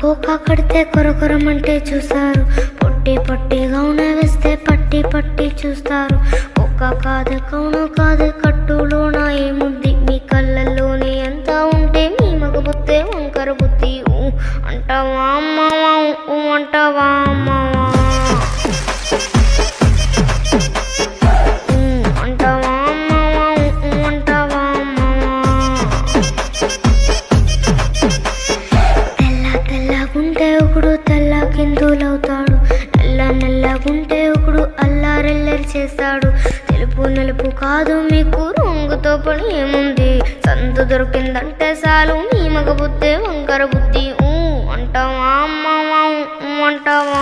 Cocoa కడితే కొరకొరమంటే చూస్తారు. పొట్టి పొట్టిగా వేస్తే పట్టి పట్టి చూస్తారు. కోకా కాదు కౌను కాదు కట్టులోన ఏముంది, మీ కళ్ళల్లోనే ఎంత ఉంటే మీ మగ బుద్ధే వంకర బుద్ధి. అంటావా అమ్మవా అంటావా అమ్మవా అంటావా అమ్మవా అంటావా అమ్మవా. తెల్లగుంటే ఒకడు తెల్ల కిందులవుతాడు, నల్లగుంటే ఒకడు అల్లారెల్లరి చేస్తాడు. తెలుపు నలుపు కాదు మీకు రంగుతో పని ఏముంది, సందు దొరికిందంటే చాలు మీ మగ బుద్ధే వంకర బుద్ధి. అంటావా అమ్మవా అంటావా.